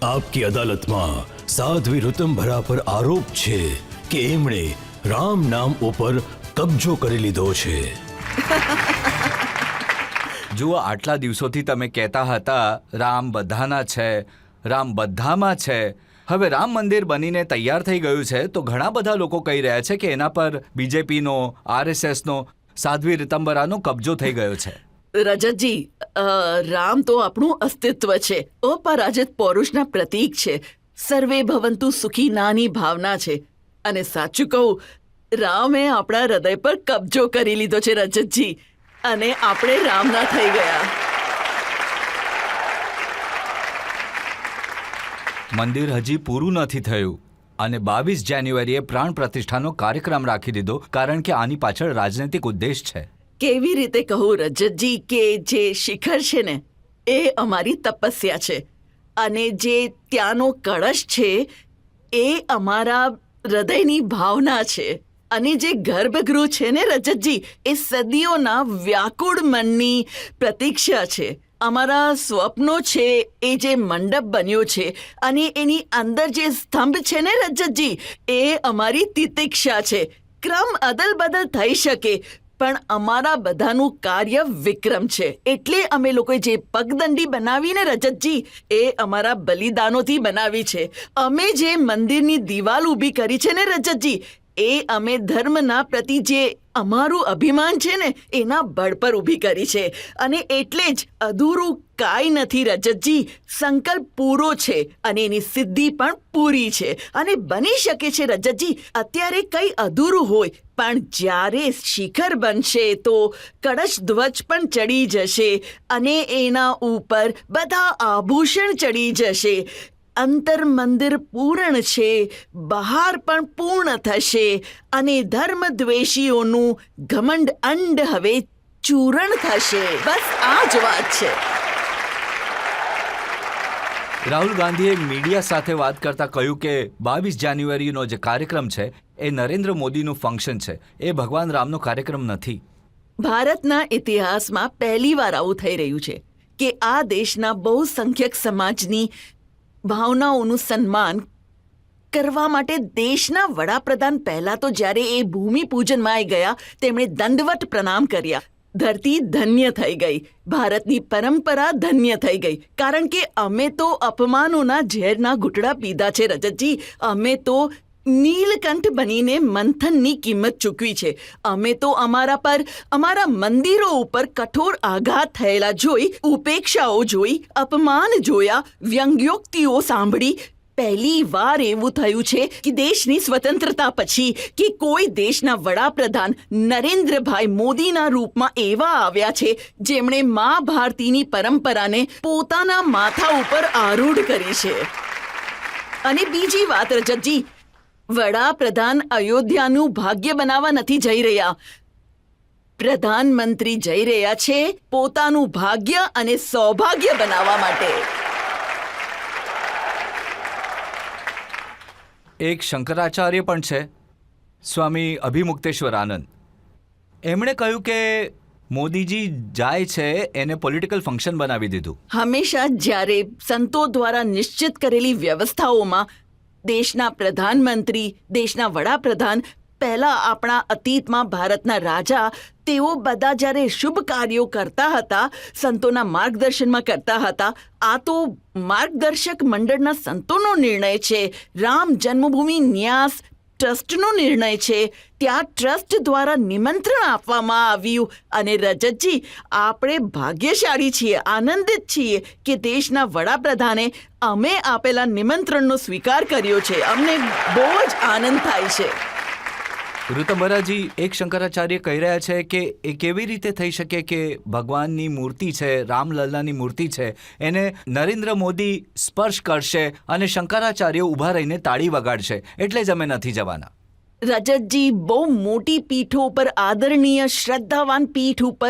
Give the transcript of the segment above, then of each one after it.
આપકી અદાલતમાં સાધ્વી ઋતંભરા પર આરોપ છે કે એમણે રામ નામ ઉપર કબજો કરી લીધો છે. જુઓ, આટલા દિવસોથી તમે કહેતા હતા રામ બધાના છે, રામ બધામાં છે. હવે રામ મંદિર બનીને તૈયાર થઈ ગયું છે તો ઘણા બધા લોકો કહી રહ્યા છે કે એના પર બીજેપીનો, આરએસએસનો, સાધ્વી રિતંબરાનો કબજો થઈ ગયો છે. રજતજી, રામ તો આપણું અસ્તિત્વ છે, અપરાજિત પૌરુષના પ્રતીક છે, સર્વે ભવંતુ સુખી નાની ભાવના છે. અને સાચું કહું, રામે આપણા હૃદય પર કબજો કરી લીધો છે રજતજી, અને આપણે રામના થઈ ગયા. મંદિર હજી પૂરું નથી થયું અને 22 જાન્યુઆરીએ પ્રાણ પ્રતિષ્ઠાનો કાર્યક્રમ રાખી દીધો કારણ કે આની પાછળ રાજનૈતિક ઉદ્દેશ છે. કેવી રીતે કહું રજતજી કે જે શિખર છે ને એ અમારી તપસ્યા છે, અને જે ત્યાંનો કળશ છે એ અમારા હૃદયની ભાવના છે, અને જે ગર્ભગૃહ છે ને રજતજી એ સદીઓના વ્યાકુળ મનની પ્રતીક્ષા છે. અમારા સ્વપ્નો છે એ જે મંડપ બન્યો છે અને એની અંદર જે સ્તંભ છે ને રજતજી એ અમારી તિતિક્ષા છે. ક્રમ અદલ બદલ થઈ શકે પણ અમારા બધાનું કાર્ય વિક્રમ છે. એટલે અમે લોકોએ જે પગદંડી બનાવીને રજતજી એ અમારા બલિદાનોથી બનાવી છે. અમે જે મંદિરની દિવાલ ઊભી કરી છે ને રજતજી એ અમે ધર્મના પ્રતિ જે અમારું અભિમાન છે ને એના બળ પર ઊભી કરી છે. અને એટલે જ અધૂરું કાંઈ નથી રજતજી. સંકલ્પ પૂરો છે અને એની સિદ્ધિ પણ પૂરી છે. અને બની શકે છે રજતજી અત્યારે કંઈ અધૂરું હોય પણ જ્યારે શિખર બનશે તો કળશ ધ્વજ પણ ચડી જશે અને એના ઉપર બધા આભૂષણ ચડી જશે. અંતર મંદિર પૂર્ણ છે, બહાર પણ પૂર્ણ થશે અને ધર્મદ્વેષીઓનું ઘમંડ અંડ હવે ચૂરણ થશે. બસ આ જ વાત છે. રાહુલ ગાંધીએ મીડિયા સાથે વાત કરતા કહ્યું કે 22 જાન્યુઆરીનો જે કાર્યક્રમ છે એ નરેન્દ્ર મોદીનું ફંક્શન છે, એ ભગવાન રામનો કાર્યક્રમ નથી. ભારતના ઇતિહાસમાં પહેલીવાર આવું થઈ રહ્યું છે કે આ દેશના બહુસંખ્યક સમાજની ભાવનાઓનું સન્માન કરવા માટે દેશના વડાપ્રધાન પહેલા તો જ્યારે એ ભૂમિ પૂજનમાં આવી ગયા તેમણે દંડવત પ્રણામ કર્યા. ધરતી ધન્ય થઈ ગઈ, ભારતની પરંપરા ધન્ય થઈ ગઈ, કારણ કે અમે તો અપમાનોના ઝેરના ઘૂંટડા પીધા છે રજતજી. અમે તો નીલકંઠ બનીને મંથનની કિંમત ચૂકવી છે. અમે તો અમારા પર, અમારા મંદિરો ઉપર કઠોર આઘાત થયેલા જોઈ, ઉપેક્ષાઓ જોઈ, અપમાન જોયા, વ્યંગ્યોક્તિઓ સાંભળી. પહેલી વાર એવું થયું છે કે દેશની સ્વતંત્રતા પછી કે કોઈ દેશના વડાપ્રધાન નરેન્દ્રભાઈ મોદીના રૂપમાં એવા આવ્યા છે જેમણે મા ભારતીની પરંપરાને પોતાના માથા ઉપર આરૂઢ કરી છે. અને બીજી વાત રજતજી, વડાપ્રધાન અયોધ્યાનું ભાગ્ય બનાવવા નથી જઈ રહ્યા. પ્રધાનમંત્રી જઈ રહ્યા છે પોતાનું ભાગ્ય અને સૌભાગ્ય બનાવવા માટે. એક શંકરાચાર્ય પણ છે, સ્વામી અભિમુક્તેશ્વર આનંદ. એમણે કહ્યું કે મોદીજી જાય છે એને પોલિટિકલ ફંક્શન બનાવી દીધું. હંમેશા જ્યારે સંતો દ્વારા નિશ્ચિત કરેલી વ્યવસ્થાઓમાં દેશના પ્રધાનમંત્રી, દેશના વડાપ્રધાન, પહેલા આપણા અતીતમાં ભારતના રાજા, તેઓ બધા જ્યારે શુભ કાર્યો કરતા હતા, સંતોના માર્ગદર્શનમાં કરતા હતા. આ તો માર્ગદર્શક મંડળના સંતોનો નિર્ણય છે. રામ જન્મભૂમિ ન્યાસ ટ્રસ્ટનો નિર્ણય છે. ત્યાં ટ્રસ્ટ દ્વારા નિમંત્રણ આપવામાં આવ્યું. અને રજતજી, આપણે ભાગ્યશાળી છીએ, આનંદિત છીએ કે દેશના વડાપ્રધાને અમે આપેલા નિમંત્રણનો સ્વીકાર કર્યો છે. અમને બહુ જ આનંદ થાય છે. ઋતંબરાજી, એક શંકરાચાર્ય કહી રહ્યા છે કે એ કેવી રીતે થઈ શકે કે ભગવાનની મૂર્તિ છે, રામલલ્લાની મૂર્તિ છે, એને નરેન્દ્ર મોદી સ્પર્શ કરશે અને શંકરાચાર્ય ઊભા રહીને તાળી વગાડશે, એટલે જ અમે નથી જવાના. રજતજી, બહુ મોટી પીઠો ઉપર, આદરણીય શ્રદ્ધાવાન પીઠ ઉપર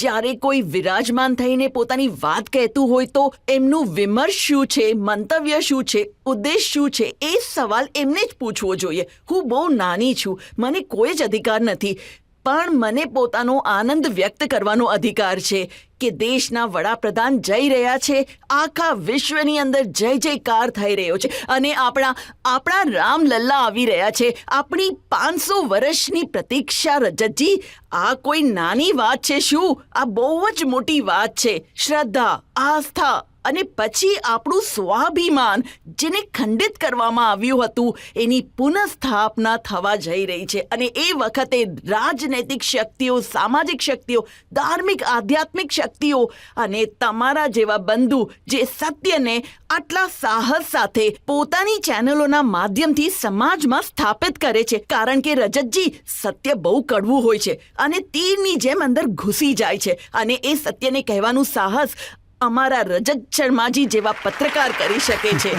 જ્યારે કોઈ વિરાજમાન થઈને પોતાની વાત કહેતું હોય તો એમનું વિમર્શ શું છે, મંતવ્ય શું છે, ઉદ્દેશ શું છે, એ સવાલ એમને જ પૂછવો જોઈએ. હું બહુ નાની છું, મને કોઈ જ અધિકાર નથી, પણ મને પોતાનો આનંદ વ્યક્ત કરવાનો અધિકાર છે કે દેશના વડાપ્રધાન જઈ રહ્યા છે, આખા વિશ્વની અંદર જય જયકાર થઈ રહ્યો છે અને આપણા રામલલ્લા આવી રહ્યા છે. આપણી 500 વર્ષની પ્રતીક્ષા. રજતજી, આ કોઈ નાની વાત છે શું? આ બહુ જ મોટી વાત છે. શ્રદ્ધા, આસ્થા અને પછી આપણું સ્વાભિમાન જેને ખંડિત કરવામાં આવ્યું હતું એની પુનઃસ્થાપના થવા જઈ રહી છે. અને એ વખતે રાજનૈતિક શક્તિઓ, સામાજિક શક્તિઓ, ધાર્મિક આધ્યાત્મિક શક્તિઓ અને તમારા જેવા બંધુ જે સત્યને આટલા સાહસ સાથે પોતાની ચેનલોના માધ્યમથી સમાજમાં સ્થાપિત કરે છે. કારણ કે રજતજી, સત્ય બહુ કડવું હોય છે અને તીરની જેમ અંદર ઘૂસી જાય છે અને એ સત્યને કહેવાનું સાહસ અમારા રજત શર્માજી જેવા પત્રકાર કરી શકે છે.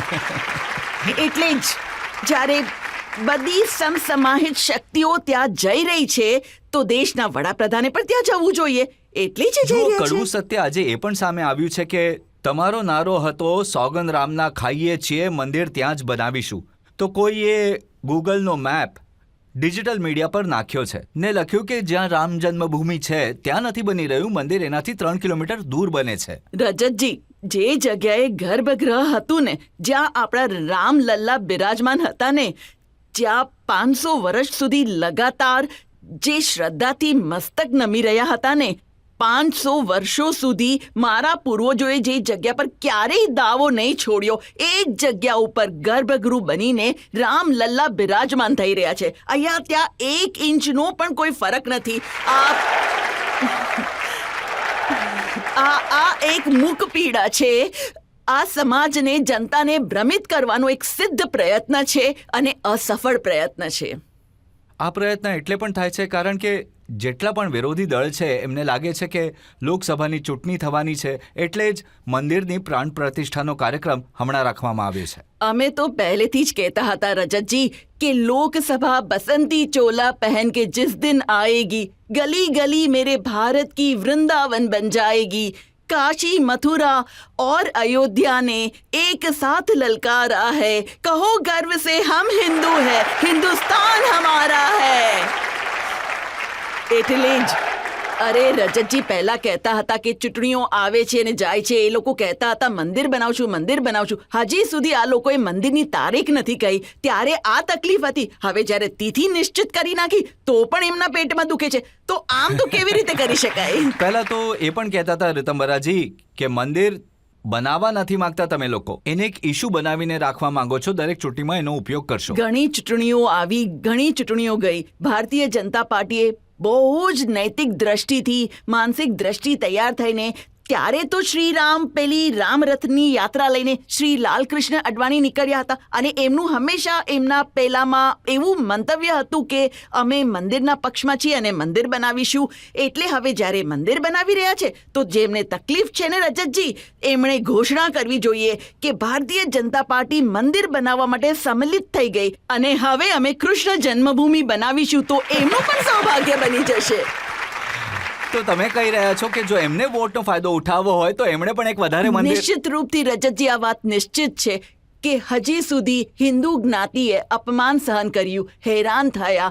એટલે જ જ્યારે બધી સમસમાહિત શક્તિઓ ત્યાં જઈ રહી છે તો દેશના વડાપ્રધાને પણ ત્યાં જવું જોઈએ. એટલે જ જઈ રહ્યા કડવું છે. સત્ય આજે એ પણ સામે આવ્યું છે કે તમારો નારો હતો સોગંદ રામના ખાઈએ છીએ, મંદિર ત્યાં જ બનાવીશું. તો કોઈએ ગૂગલનો મેપ ડિજિટલ મીડિયા પર નાખ્યો છે ને લખ્યું કે જ્યાં રામ જન્મભૂમિ છે ત્યાં નથી બની રહ્યું મંદિર, એનાથી 3 કિલોમીટર દૂર બને છે. રજતજી, જે જગ્યાએ ગર્ભગૃહ હતું ને, જ્યાં આપણા રામલલ્લા બિરાજમાન હતા ને, જ્યાં 500 વર્ષ સુધી લગાતાર જે શ્રદ્ધાથી મસ્તક નમી રહ્યા હતા ને, 500 વર્ષો સુધી મારા પૂર્વજોએ જે જગ્યા પર ક્યારેય દાવો નહીં છોડ્યો એ જ જગ્યા ઉપર ગર્ભગૃહ બનીને રામલલ્લા બિરાજમાન થઈ રહ્યા છે. અહીંયા ત્યાં 1 ઇંચનો પણ કોઈ ફરક નથી. આ એક મૂક પીડા છે. આ સમાજને, જનતાને ભ્રમિત કરવાનો એક સિદ્ધ પ્રયત્ન છે અને અસફળ પ્રયત્ન છે. આ પ્રયત્ન એટલે પણ થાય છે કારણ કે જેટલા પણ વિરોધી દળ છે એમને લાગે છે કે લોકસભાની ચૂંટણી થવાની છે, એટલે જ મંદિરની પ્રાણ પ્રતિષ્ઠાનો કાર્યક્રમ હમણાં રાખવામાં આવ્યો છે. અમે તો પહેલેથી જ કહેતા હતા રજતજી કે લોકસભા બસંતી ચોલા પહેન કે जिस दिन आएगी, गली गली मेरे भारत की वृंदावन बन जाएगी. काशी, मथुरा और अयोध्या ने एक साथ ललकारा है. कहो गर्व से हम हिंदू हैं, हिंदुस्तान हमारा है. એટલે જ અરે રજતજી પહેલા કહેતા હતા કે ચૂંટણીઓ આવે છે અને જાય છે, એ લોકો કહેતા હતા મંદિર બનાવશું, મંદિર બનાવશું. હજી સુધી આ લોકોએ મંદિરની તારીખ નથી કહી. ત્યારે આ તકલીફ હતી. હવે જ્યારે તિથિ નિશ્ચિત કરી નાખી તો પણ એમના પેટમાં દુખે છે. તો આમ તો કેવી રીતે કરી શકાય? પહેલા તો એ પણ કહેતા હતા રીતંબરાજી કે મંદિર બનાવવા નથી માંગતા તમે લોકો, એને એક ઇશ્યુ બનાવીને રાખવા માંગો છો, દરેક ચૂંટણીમાં એનો ઉપયોગ કરશો. ઘણી ચૂંટણીઓ આવી, ઘણી ચૂંટણીઓ ગઈ. ભારતીય જનતા પાર્ટીએ બહુ જ નૈતિક દ્રષ્ટિથી, માનસિક દ્રષ્ટિ તૈયાર થઈને ત્યારે તો શ્રીરામ પેલી રામરથની યાત્રા લઈને શ્રી લાલકૃષ્ણ અડવાણી નીકળ્યા હતા અને એમનું હંમેશા એમના પહેલામાં એવું મંતવ્ય હતું કે અમે મંદિરના પક્ષમાં છીએ અને મંદિર બનાવીશું. એટલે હવે જ્યારે મંદિર બનાવી રહ્યા છે તો જેમને તકલીફ છે ને રજતજી, એમણે ઘોષણા કરવી જોઈએ કે ભારતીય જનતા પાર્ટી મંદિર બનાવવા માટે સંમલિત થઈ ગઈ અને હવે અમે કૃષ્ણ જન્મભૂમિ બનાવીશું, તો એમનું પણ સૌભાગ્ય બની જશે. તો તમે કહી રહ્યા છો કે જો એમને વોટનો ફાયદો ઉઠાવવો હોય તો એમણે પણ એક વધારે મંદિર. નિશ્ચિત રૂપથી રજતજી, આ વાત નિશ્ચિત છે કે હજી સુધી હિન્દુ જ્ઞાતિએ અપમાન સહન કર્યું, હેરાન થયા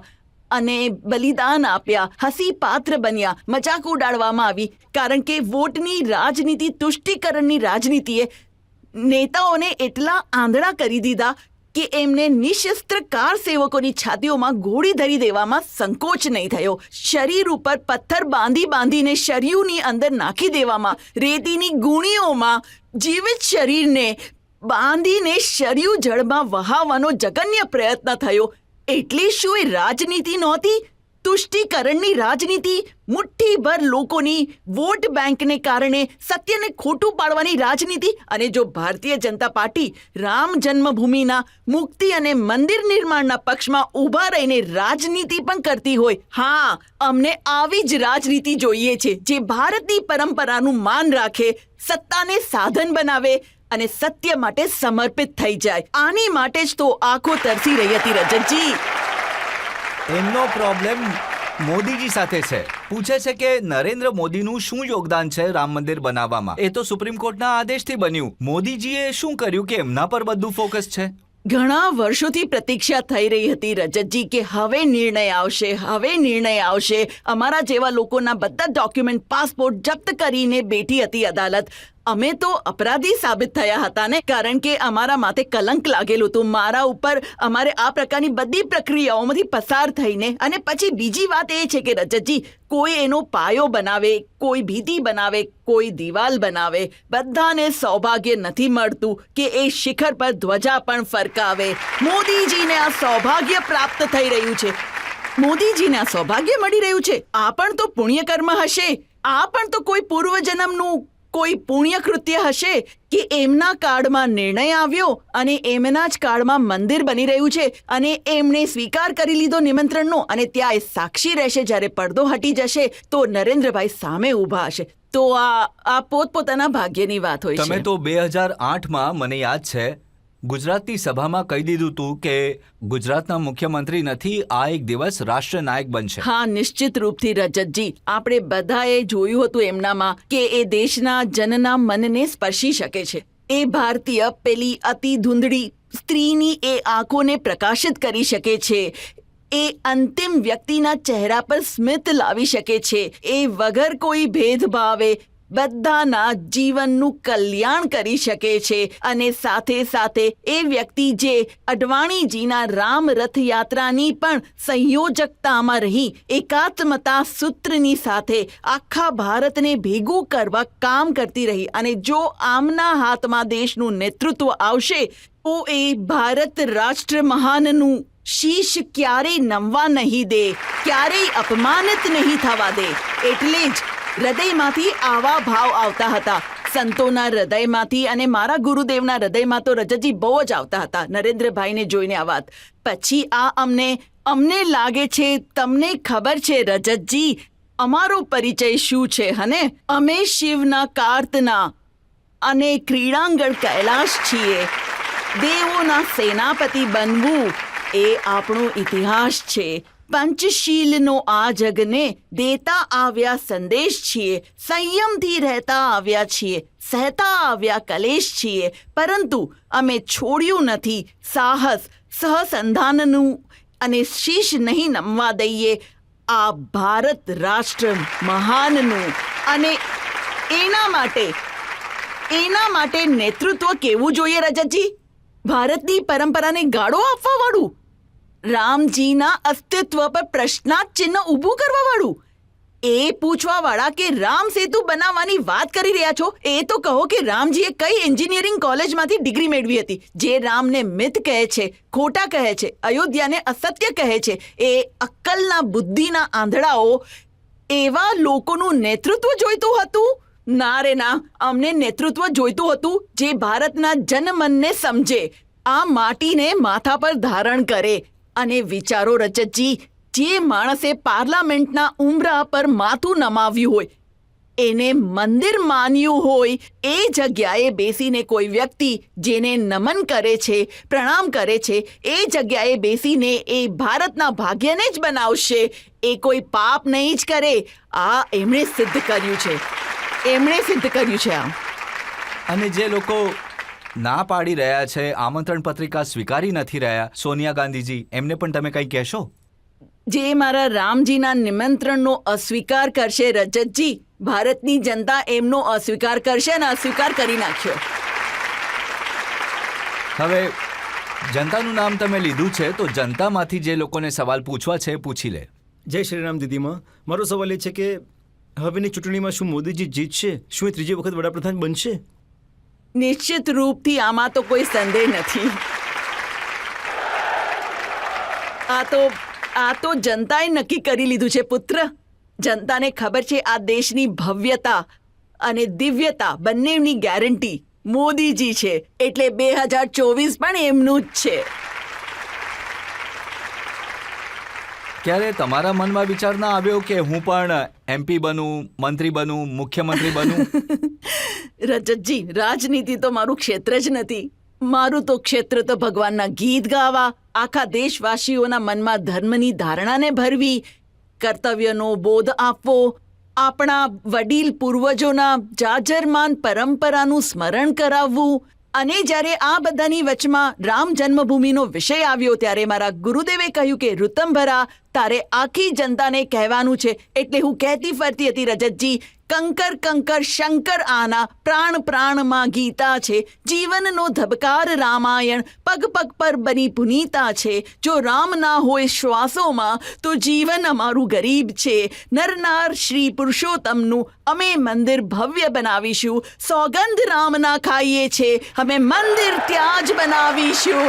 અને બલિદાન આપ્યા, હસી પાત્ર બન્યા, મજાક ઉડાડવામાં આવી. કારણ કે વોટની રાજનીતિ, તુષ્ટિકરણની રાજનીતિએ નેતાઓને એટલા આંધળા કરી દીધા કે એમને નિશસ્ત્ર કાર સેવકોની છાતીઓમાં ગોળી ધરી દેવામાં સંકોચ નહીં થયો. શરીર ઉપર પથ્થર બાંધીને શરીરની અંદર નાખી દેવામાં, રેતીની ગુણીઓમાં જીવિત શરીરને બાંધીને શરીર જળમાં વહાવવાનો જઘન્ય પ્રયત્ન થયો. એટલે શું એ રાજનીતિ નહોતી? તુષ્ટિકરણની રાજનીતિ, મુઠ્ઠીભર લોકોની વોટ બેંકને કારણે સત્યને ખોટું પાડવાની રાજનીતિ. અને જો ભારતીય જનતા પાર્ટી રામ જન્મભૂમિના મુક્તિ અને મંદિર નિર્માણના પક્ષમાં ઊભા રહીને રાજનીતિ પણ કરતી હોય, હા, અમને આવી જ રાજનીતિ જોઈએ છે જે ભારતની પરંપરાનું માન રાખે, સત્તાને સાધન બનાવે અને સત્ય માટે સમર્પિત થઈ જાય. આની માટે જ તો આંખો તરસી રહી હતી રજતજી. એમનો પ્રોબ્લેમ મોદીજી સાથે છે. પૂછે છે કે નરેન્દ્ર મોદીનું શું યોગદાન છે રામ મંદિર બનાવવામાં? એ તો સુપ્રીમ કોર્ટના આદેશથી બન્યું. મોદીજીએ શું કર્યું કે એમના પર બધું ફોકસ છે? ઘણા વર્ષોથી પ્રતીક્ષા થઈ રહી હતી રજતજી કે હવે નિર્ણય આવશે. અમારા જેવા લોકોના બધા ડોક્યુમેન્ટ, પાસપોર્ટ જપ્ત કરીને બેઠી હતી અદાલત. અમે તો અપરાધી સાબિત થયા હતા ને, કારણ કે અમારા માથે કલંક લાગેલું હતું મારા ઉપર. અમારે આ પ્રકારની બધી પ્રક્રિયાઓમાંથી પસાર થઈને, અને પછી બીજી વાત એ છે કે રજતજી, કોઈ એનો પાયો બનાવે, કોઈ ભીતિ બનાવે, કોઈ દિવાલ બનાવે, બધાને સૌભાગ્ય નથી મળતું કે એ શિખર પર ધ્વજા પણ ફરકાવે. મોદીજીને આ સૌભાગ્ય પ્રાપ્ત થઈ રહ્યું છે. મોદીજીને આ સૌભાગ્ય મળી રહ્યું છે. આ પણ તો પુણ્યકર્મ હશે. આ પણ તો કોઈ પૂર્વજન્મનું કોઈ પુણ્ય કૃત્ય હશે કે એમના કાળમાં નિર્ણય આવ્યો અને એમના જ કાળમાં મંદિર બની રહ્યું છે, અને એમણે સ્વીકાર કરી લીધો નિમંત્રણનો, અને ત્યાં એ સાક્ષી રહેશે. જ્યારે પડદો હટી જશે તો નરેન્દ્રભાઈ સામે ઊભા હશે. તો આ પોતપોતાના ભાગ્યની વાત હોય છે. તમે તો 2008માં મને યાદ છે ગુજરાતની સભામાં કહી દીધું હતું કે ગુજરાતના મુખ્યમંત્રી નથી, આ એક દિવસ રાષ્ટ્રનાયક બનશે. હા, નિશ્ચિત રૂપથી રજતજી. આપણે બધાએ જોયું હતું એમનામાં કે એ દેશના જનના મનને સ્પર્શી શકે છે. એ ભારતીય પેલી અતિ ધૂંધળી સ્ત્રીની એ આંખોને પ્રકાશિત કરી શકે છે. એ અંતિમ વ્યક્તિના ચહેરા પર સ્મિત લાવી શકે છે. એ વગર કોઈ ભેદભાવે બધાના જીવનનું કલ્યાણ કરી શકે છે. અને સાથે સાથે એ વ્યક્તિ જે અડવાણીજીના રામ રથયાત્રાની પણ સંયોજકતામાં રહી એકાત્મતા સૂત્રની સાથે આખા ભારતને ભેગું કરવા કામ કરતી રહી. અને જો આમના હાથમાં દેશનું નેતૃત્વ આવશે તો એ ભારત રાષ્ટ્ર મહાનનું શીશ ક્યારેય નમવા નહીં દે, ક્યારેય અપમાનિત નહીં થવા દે. એટલે જ હૃદયમાંથી આવા ભાવ આવતા હતા, સંતોના હૃદયમાંથી, અને મારા ગુરુદેવના હૃદયમાં તો રજતજી બહુ જ આવતા હતા નરેન્દ્રભાઈને જોઈને આ વાત. પછી આ અમને લાગે છે તમને ખબર છે રજતજી અમારો પરિચય શું છે હને? અમે શિવના કાર્તના અને ક્રીડાંગણ કૈલાશ છીએ. દેવોના સેનાપતિ બનવું એ આપણો ઇતિહાસ છે. પંચશીલનો આ જગને દેતા આવ્યા સંદેશ છીએ. સંયમથી રહેતા આવ્યા છીએ, સહેતા આવ્યા કલેશ છીએ, પરંતુ અમે છોડ્યું નથી સાહસ, સહસંધાનનું, અને શીશ નહીં નમવા દઈએ આ ભારત રાષ્ટ્ર મહાનનું. અને એના માટે નેતૃત્વ કેવું જોઈએ રજતજી? ભારતની પરંપરાને ગાળો આપવાવાળું, રામજીના અસ્તિત્વ પર પ્રશ્નાર્થ ચિહ્ન ઊભું કરવાવાળું, એ પૂછવાવાળા કે રામ સેતુ બનાવવાની વાત કરી રહ્યા છો, એ તો કહો કે રામજીએ કઈ એન્જિનિયરિંગ કોલેજમાંથી ડિગ્રી મેળવી હતી? જે રામને મિથ કહે છે, ખોટા કહે છે, અયોધ્યાને અસત્ય કહે છે, એ અક્કલના બુદ્ધિના આંધળાઓ, એવા લોકોનું નેતૃત્વ જોઈતું હતું? ના રે ના, અમને નેતૃત્વ જોઈતું હતું જે ભારતના જનમનને સમજે, આ માટીને માથા પર ધારણ કરે. અને વિચારો રજતજી, જે માણસે પાર્લામેન્ટના ઉંબરા પર માથું નમાવ્યું હોય, એને મંદિર માન્યું હોય, એ જગ્યાએ બેસીને કોઈ વ્યક્તિ જેને નમન કરે છે, પ્રણામ કરે છે, એ જગ્યાએ બેસીને એ ભારતના ભાગ્યને જ બનાવશે. એ કોઈ પાપ નહીં જ કરે. આ એમણે સિદ્ધ કર્યું છે. અને જે લોકો ના પાડી રહ્યા છે, આમંત્રણ પત્રિકા સ્વીકારી નથી રહ્યા, સોનિયા ગાંધીજી, એમને પણ તમે કંઈ કહેશો? જે મારા રામજીના નિમંત્રણનો અસ્વીકાર કરશે રજતજી, ભારતની જનતા એમનો અસ્વીકાર કરશે અને અસ્વીકાર કરી નાખ્યો. હવે જનતાનું નામ તમે લીધું છે તો જનતામાંથી જે લોકોને સવાલ પૂછવા છે પૂછી લે. જય શ્રી રામ દીદીમાં. મારો સવાલ એ છે કે હવેની ચૂંટણીમાં શું મોદીજી જીતશે? શું એ ત્રીજી વખત વડાપ્રધાન બનશે? નિશ્ચિત રૂપથી આમાં તો કોઈ સંદેહ નથી. આ તો જનતાએ નક્કી કરી લીધું છે પુત્ર. જનતાને ખબર છે આ દેશની ભવ્યતા અને દિવ્યતા બંનેની ગેરંટી મોદીજી છે. એટલે 2024 પણ એમનું જ છે. ક્યારે તમારા મનમાં વિચાર ના આવ્યો કે હું પણ MP બનું, મંત્રી બનું, મુખ્યમંત્રી બનું? રજતજી, રાજનીતિ તો મારું ક્ષેત્ર જ નથી. મારું તો ક્ષેત્ર તો ભગવાનના ગીત ગાવા, આખા દેશવાસીઓના મનમાં ધર્મની ધારણાને ભરવી, કર્તવ્યનો બોધ આપવો, આપણા વડીલ પૂર્વજોના જાજરમાન પરંપરાનું સ્મરણ કરાવવું, અને જ્યારે આ બધાની વચમાં રામ જન્મભૂમિનો વિષય આવ્યો ત્યારે મારા ગુરુદેવે કહ્યું કે ઋતંભરા તારે આખી જનતાને કહેવાનું છે. એટલે હું કહેતી ફરતી હતી, રજતજી, કંકર કંકર શંકર આના, પ્રાણ પ્રાણમાં ગીતા છે, જીવનનો ધબકાર રામાયણ, પગ પગ પર બની પુનીતા છે. જો રામ ના હોય શ્વાસોમાં તો જીવન અમારું ગરીબ છે. નરનાર શ્રી પુરુષોત્તમનું અમે મંદિર ભવ્ય બનાવીશું. સોગંદ રામના ખાઈએ છે, અમે મંદિર ત્યાં જ બનાવીશું.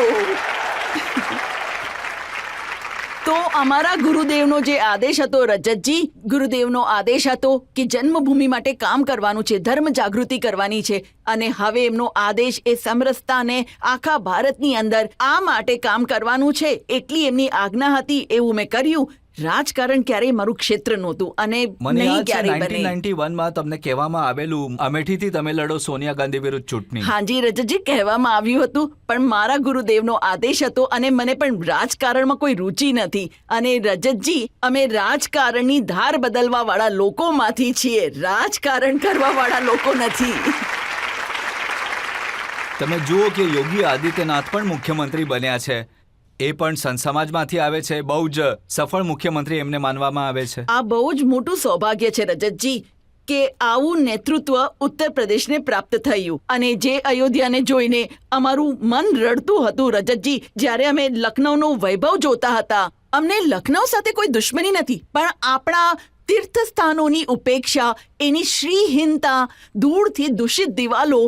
તો અમારા ગુરુદેવનો જે આદેશ હતો, રજતજી, ગુરુદેવનો આદેશ હતો કે જન્મભૂમિ માટે કામ કરવાનું છે, ધર્મ જાગૃતિ કરવાની છે. અને હવે એમનો આદેશ એ સમરસતાને આખા ભારતની અંદર આ માટે કામ કરવાનું છે, એટલી એમની આજ્ઞા હતી. એવું મેં કર્યું. રાજકારણ ક્યારેય મારું ક્ષેત્ર નહોતું અને મને નહીં યાદ છે ક્યારેય બને. 1991 માં તમને કહેવામાં આવેલું અમેઠીથી તમે લડો સોનિયા ગાંધી વિરુદ્ધ ચૂંટણી. હાજી રજતજી, કહેવામાં આવ્યું હતું, પણ મારા ગુરુદેવનો આદેશ હતો અને મને પણ રાજકારણમાં કોઈ રુચિ નથી. અને રજતજી, અમે રાજકારણની ધાર બદલવા વાળા લોકોમાંથી છીએ, રાજકારણ કરવા વાળા લોકો નથી. તમે જુઓ કે યોગી આદિત્યનાથ પણ મુખ્યમંત્રી બન્યા છે. એ પણ સંત સમાજમાંથી આવે છે. બહુ જ સફળ મુખ્યમંત્રી એમને માનવામાં આવે છે. આ બહુ જ મોટું સૌભાગ્ય છે રજતજી કે આવું નેતૃત્વ ઉત્તર પ્રદેશને પ્રાપ્ત થયું. અને જે અયોધ્યાને જોઈને અમારું મન રડતું હતું, રજતજી, જ્યારે અમે લખનૌનો વૈભવ જોતા હતા. અમને લખનૌ સાથે કોઈ દુશ્મની નથી, પણ આપણા તીર્થસ્થાનોની ઉપેક્ષા, એની શ્રીહીનતા, ધૂળથી દૂષિત દિવાલો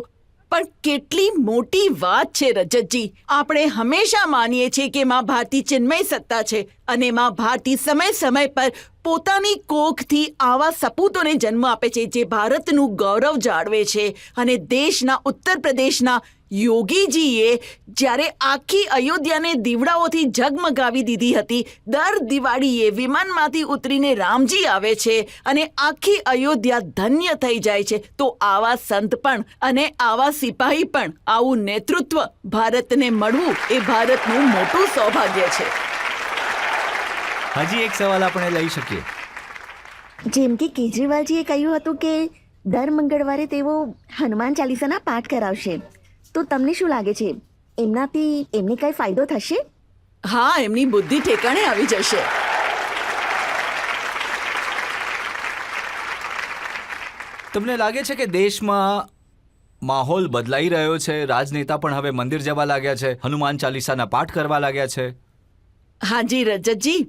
પણ કેટલી મોટી વાત છે રજતજી. આપણે હંમેશા માનીએ છીએ કે માં ભારતી ચિન્મય સત્તા છે અને માં ભારતી સમય સમય પર પોતાની કોખથી આવા સપૂતોને જન્મ આપે છે જે ભારતનું ગૌરવ જાળવે છે. અને દેશના ઉત્તર પ્રદેશના યોગીજીએ જ્યારે આખી અયોધ્યાને દીવડાઓથી ઝગમગાવી દીધી હતી, દર દિવાળીએ વિમાનમાંથી ઉતરીને રામજી આવે છે અને આખી અયોધ્યા ધન્ય થઈ જાય છે. તો આવા સંત પણ અને આવા સિપાહી પણ, આવું નેતૃત્વ ભારતને મળવું એ ભારતનું મોટું સૌભાગ્ય છે. હજી એક સવાલ આપણે લઈ શકીએ. જેમ કે કેજરીવાલજીએ કહ્યું હતું કે દર મંગળવારે તેઓ હનુમાન ચાલીસાના પાઠ કરાવશે, તો તમને શું લાગે છે, એમનાથી એમને કઈ ફાયદો થશે? હા, એમની બુદ્ધિ ઠેકાણે આવી જશે. તમને લાગે છે કે દેશમાં માહોલ બદલાઈ રહ્યો છે? રાજનેતા પણ હવે મંદિર જવા લાગ્યા છે, હનુમાન ચાલીસાના પાઠ કરવા લાગ્યા છે. હાજી રજતજી,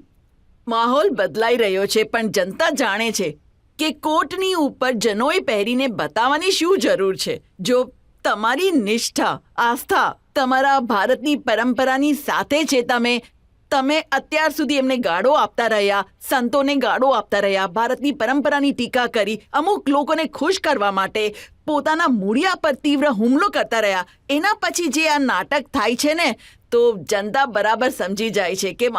માહોલ બદલાઈ રહ્યો છે, પણ જનતા જાણે છે કે કોટની ઉપર જનોઈ પહેરીને બતાવવાની શું જરૂર છે. જો તમારી નિષ્ઠા, આસ્થા તમારા ભારતની પરંપરાની સાથે છે, તમે અત્યાર સુધી એમને ગાળો આપતા રહ્યા, સંતોને ગાળો આપતા રહ્યા, ભારતની પરંપરાની ટીકા કરી, અમુક લોકોને ખુશ કરવા માટે પોતાના મૂળિયા પર તીવ્ર હુમલો કરતા રહ્યા. એના પછી જે આ નાટક થાય છે ને, તો જનતા બરાબર સમજી જાય છે કે